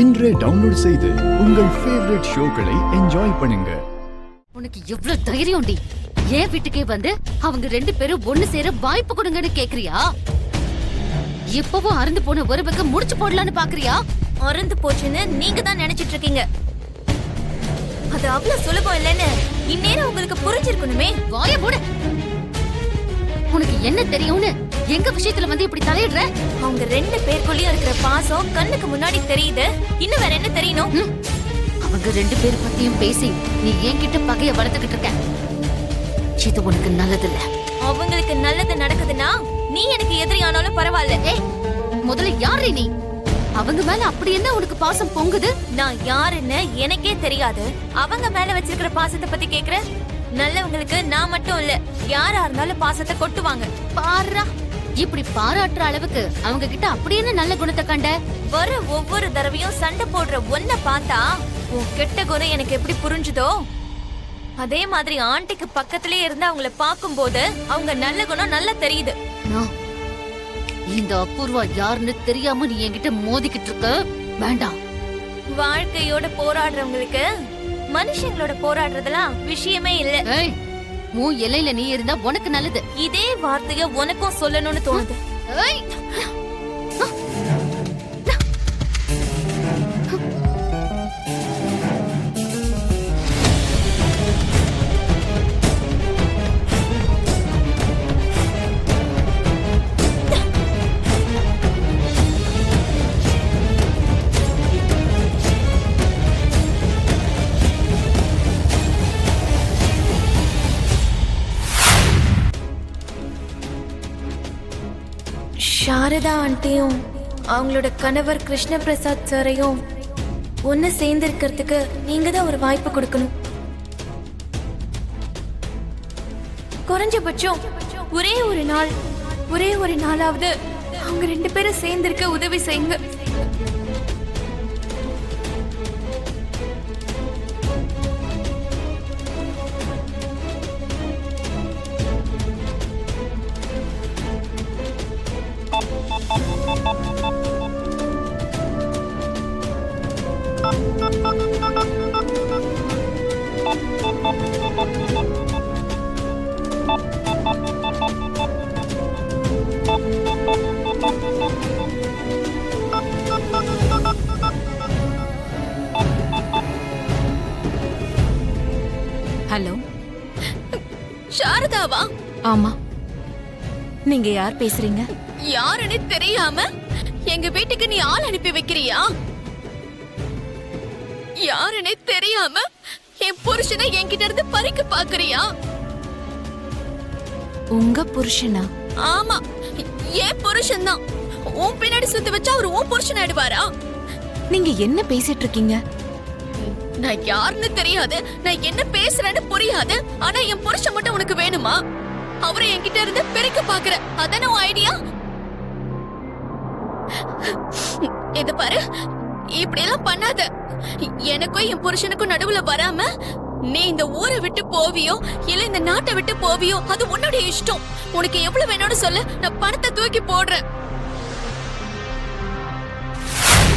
இன்றே டவுன்லோட் செய்து உங்கள் ஃபேவரட் ஷோக்களை என்ஜாய் பண்ணுங்க. உனக்கு எவ்வளவு தைரியம்டி? ஏன் வீட்டுக்கே வந்து அவங்க ரெண்டு பேரும் ஒண்ணு சேர வாய்ப்பு கொடுங்கன்னு கேக்குறியா? இப்பவும் அறந்து போன ஒரு பக்கம் முடிச்சு போடலான்னு பாக்குறியா? அறந்து போச்சுன்னு நீங்க தான் நினைச்சிட்டு இருக்கீங்க. அது அவ்வளவு சுலபம் இல்லைன்னு இந்நேரம் உங்களுக்கு புரிஞ்சிருக்கணுமே. வாய மூடு. உனக்கு என்ன தெரியும்னு எங்க விஷயத்துல வந்து இப்படி தலையிடுற? அவங்க ரெண்டு பேருக்குள்ளயும் இருக்கிற பாசம் கண்ணுக்கு முன்னாடி தெரியுது. இன்னும் வேற என்ன தெரியணும்? அவங்க ரெண்டு பேர் பத்தியும் பேசி நீ என்கிட்ட பகைய வளர்த்துக்கிட்டு இருக்க. இது உனக்கு நல்லது இல்ல. அவங்களுக்கு நல்லது நடக்குதுன்னா நீ எனக்கு எதிரி ஆனாலும் பரவாயில்ல. ஏய், முதல்ல யாரு நீ? அவங்க மேல அப்படி என்ன உனக்கு பாசம் பொங்குது? நான் யாருன்னு எனக்கே தெரியாது. அவங்க மேல வச்சிருக்கிற பாசத்தை பத்தி கேக்குற? நல்லவங்களுக்கு நான் மட்டும் இல்ல, யாரா இருந்தாலும் பாசத்தை கொட்டுவாங்க. பாரா, இப்படி பாராட்டுற அளவுக்கு அவங்க கிட்ட அப்படி என்ன நல்ல குணத்தை கண்ட? வர ஒவ்வொரு தடவையும் சண்டை போடுற ஒன்ன பார்த்தா உன் கெட்ட குணம் எனக்கு எப்படி புரிஞ்சுதோ அதே மாதிரி ஆண்டிக்கு பக்கத்திலேயே இருந்து அவங்கள பாக்கும்போது அவங்க நல்ல குணம் நல்லா தெரியுது. இந்த அபூர்வா யாருன்னு தெரியாம நீ என்கிட்ட மோதிக்கிட்டு இருக்க வேண்டாம். வாழ்க்கையோட போராடுறவங்களுக்கு மனுஷங்களோட போராடுறதெல்லாம் விஷயமே இல்ல. உன் எல்லையில நீ இருந்தா உனக்கு நல்லது. இதே வார்த்தைய உனக்கும் சொல்லணும்னு தோணுது. சாரதா ஆண்டியும் அவங்களோட கணவர் கிருஷ்ண பிரசாத் சாரையும் ஒன்னு சேர்ந்து இருக்கிறதுக்கு நீங்க தான் ஒரு வாய்ப்பு கொடுக்கணும். குறைஞ்சபட்சம் ஒரே ஒரு நாளாவது அவங்க ரெண்டு பேரும் சேர்ந்து இருக்க உதவி செய்யுங்க. ஹலோ, சாரதாவா? ஆமா, நீங்க யார் பேசுறீங்க? யாருன்னு தெரியாம எங்க வீட்டுக்கு நீ ஆள் அனுப்பி வைக்கிறியா? யாருன்னு தெரியாம என் புருஷனை என்கிட்ட இருந்து பறிக்க பாக்குறியா? உங்க புருஷனா? ஆமா, என் புருஷன் தான். உன் பின்னாடி சுத்தி வச்சா அவர் உன் புருஷன் ஆயிடுவாரா? நீங்க என்ன பேசிட்டு இருக்கீங்க? நான் யாருன்னு தெரியாது, நான் என்ன பேசுறேன்னு புரியாது. ஆனா என் புருஷன் மட்டும் உனக்கு வேணுமா? அவரை என்கிட்ட இருந்து பிரிக்க பாக்குற, அதான உன் ஐடியா? இது பாரு, இப்படி எல்லாம் பண்ணாத. எனக்கும் என் புருஷனுக்கும் நடுவுல வராம நீ இந்த ஊரை விட்டு போவியோ இல்ல இந்த நாட்டை விட்டு போவியோ அது உன்னுடைய இஷ்டம். உனக்கு எவ்வளவு வேணும்னு சொல்லு, நான் பணத்தை தூக்கி போடுறேன்.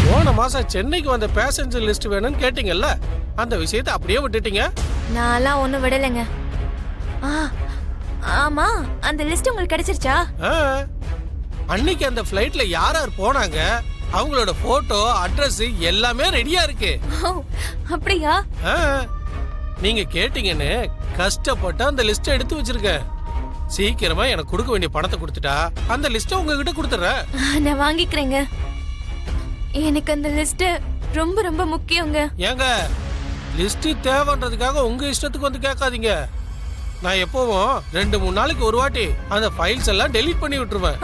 போன மாசம் சென்னைக்கு வந்த பேசஞ்சர் லிஸ்ட் வேணும்னு கேட்டீங்கல்ல, அந்த விஷயத்தை அப்படியே விட்டுட்டீங்க. நான்லாம் ஒண்ணும் விடலைங்க. ஆமா, அந்த லிஸ்ட் உங்களுக்கு கிடைச்சிருச்சா? அன்னைக்கு அந்த ஃப்ளைட்ல யார் யார் போனாங்க, அவங்களோட போட்டோ, அட்ரஸ் எல்லாமே ரெடியா இருக்கு. அப்படியா? நீங்க கேட்டீங்கன்னு கஷ்டப்பட்டு அந்த லிஸ்ட் எடுத்து வச்சிருக்கேன். சீக்கிரமா எனக்கு கொடுக்க வேண்டிய பணத்தை கொடுத்துட்டா அந்த லிஸ்ட உங்ககிட்ட கொடுத்துறேன். நான் வாங்கிக்கிறேங்க. எனக்கு அந்த லிஸ்ட் ரொம்ப ரொம்ப முக்கியங்க. ஏங்க, லிஸ்ட் தேவைன்றதுக்காக உங்க இஷ்டத்துக்கு வந்து கேட்காதீங்க. நான் எப்பவும் 2-3 நாளைக்கு ஒரு வாட்டி அந்த ஃபைல்ஸ் எல்லாம் டெலீட் பண்ணி விட்டுருவேன்.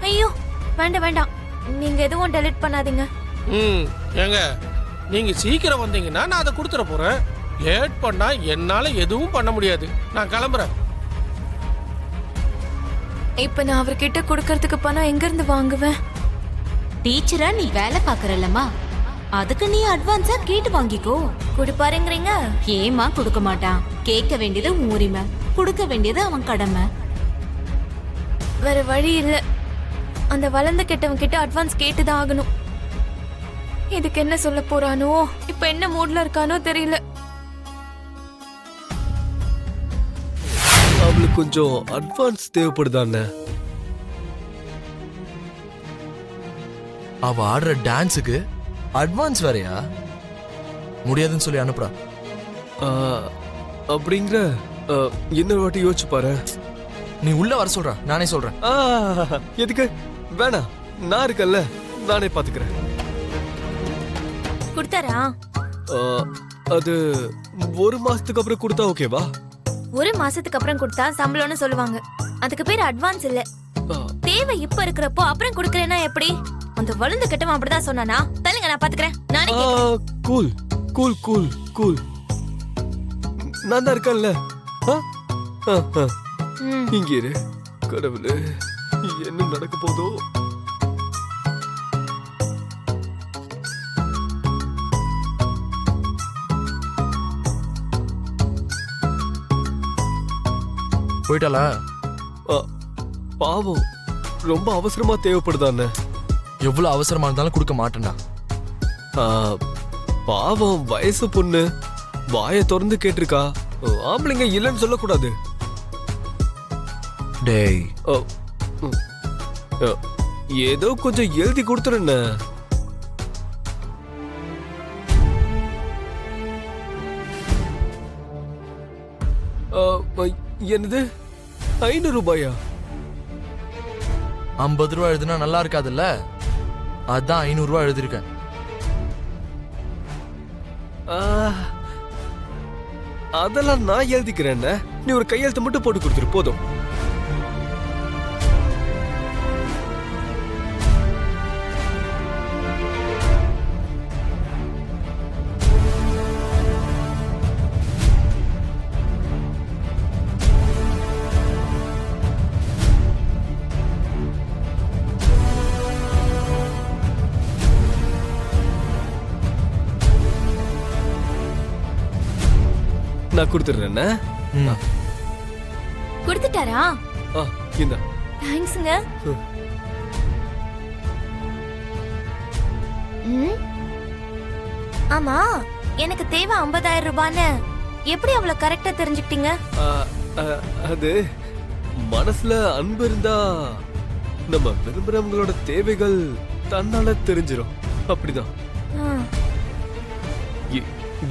ஐயோ, வேண்டாம் வேண்டாம், நீங்க எதுவும் டெலீட் பண்ணாதீங்க. ஏங்க, நீங்க சீக்கிரம் வந்தீங்கன்னா நான் அதை கொடுத்துட போறேன். லேட் பண்ணா என்னால எதுவும் பண்ண முடியாது. நான் கிளம்புறேன். இப்ப நான் அவர்கிட்ட கொடுக்கறதுக்கு பணம் எங்க இருந்து வாங்குவேன்? டீச்சரா நீ வேலை பாக்குறல்லமா, அதுக்கு நீ அட்வான்ஸா கேட்டு வாங்கிக்கோ. கொடுப்பாருங்கறீங்க? ஏமா கொடுக்க மாட்டான்? கேட்க வேண்டியது உன் உரிமை, கொடுக்க வேண்டியது அவன் கடமை. வேற வழி இல்ல. அந்த வளர்ந்த கெட்டவன் கிட்ட அட்வான்ஸ் கேட்டுதான் ஆகணும். இதுக்கு என்ன சொல்ல போறானோ, இப்ப என்ன மூட்ல இருக்கானோ தெரியல. அவளுக்கு கொஞ்சம் அட்வான்ஸ் தேவைப்படுதானே? அவ ஆடுற டான்ஸுக்கு அட்வான்ஸ் வேறயா? முடியாதுன்னு சொல்லி அனுப்புறா. ஆ, அப்படிங்கிற இன்னொரு வாட்டி யோசிச்சு பாரு. நீ உள்ள வர சொல்றா, நானே சொல்றேன். ஆ, எதுக்கு வேணாம், நான் இருக்கேன்ல, நானே பாத்துக்கிறேன். கொடுத்தாரா? ஆ, அது ஒரு மாசத்துக்கு அப்புறம் கொடுத்தா ஓகேவா? ஒரு மாசத்துக்கு அப்புறம் கொடுத்தா சம்பளம்னு சொல்லுவாங்க. அதுக்கு பேர் அட்வான்ஸ் இல்ல. ஆ, தேவை இப்ப இருக்கிறப்போ அப்புறம் கொடுக்கறேன்னா எப்படி? அந்த வளர்ந்து கட்டவன் அப்படிதான் சொன்னானா? தள்ளுங்க, நான் பாத்துக்கிறேன். நானே ஆ, கூல் கூல் கூல் கூல், நான் தான் இருக்கேன்ல. ஆ, ஆ, ஆ. ம். இங்க இரு. கடவுளே, என்ன நடக்க போதோ? போயிட்டாளா? ஆ, பாவம், ரொம்ப அவசரமா தேவைப்படுதானே? எவ்வளவு அவசரமா இருந்தாலும் கொடுக்க மாட்டேன்டா. ஆ, பாவம், வயசு பொண்ணு, வாயை திறந்து கேட்டிருக்கா. ஆம்பளைங்க இல்லைன்னு சொல்லக்கூடாது. டேய், ஆ, ம். ஆ, ஏதோ கொஞ்சம் எழுதி கொடுத்துருன்னு. என்னது, 500 ரூபாயா? 50 ரூபா எழுதுனா நல்லா இருக்காதுல்ல, அதான் 500 ரூபா எழுதிருக்கேன். ஆ, அதெல்லாம் நான் எழுதிக்கிறேன். நீ ஒரு கையெழுத்து மட்டும் போட்டு கொடுத்துரு போதும். நான் கொடுத்துடுறேன். ம். கொடுத்துட்டாரா? ஆ, இந்தா. தேங்க்ஸ்ங்க. ம். ம். ஆமா, எனக்கு தேவை 50,000 ரூபான்னு எப்படி அவ்வளவு கரெக்டா தெரிஞ்சுக்கிட்டீங்க? ஆ, அது மனசுல அன்பு இருந்தா நம்ம விரும்புறவங்களோட தேவைகள் தன்னால தெரிஞ்சிடும். அப்படிதான். ஆ.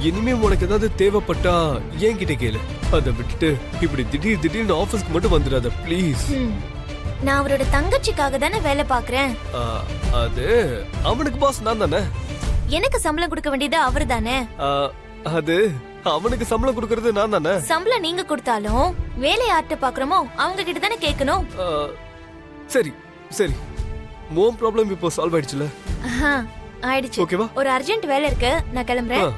இனிமே உனக்கு ஏதாவது தேவைப்பட்டா என்கிட்ட கேளு. அதை விட்டுட்டு இப்படி திடீர்னு ஆபீஸ்க்கு மட்டும் வந்துடாத ப்ளீஸ். ம். நான் அவரோட தங்கச்சிக்காக தானே வேலை பாக்குறேன். அது அவனுக்கு பாஸ் நான் தானே. எனக்கு சம்பளம் கொடுக்க வேண்டியது அவரு தானே. அது அவனுக்கு சம்பளம் கொடுக்கறது நான் தானே. சம்பளம் நீங்க கொடுத்தாலும் வேலை யார்கிட்ட பாக்குறோமோ அவங்க கிட்ட தானே கேட்கணும். சரி சரி, மோம் ப்ராப்ளம் இப்போ சால்வ் ஆயிடுச்சுல? ஆஹா, ஆயிடுச்சு. ஓகேவா? ஒரு அர்ஜென்ட் வேலை இருக்கு, நான் கிளம்புறேன்.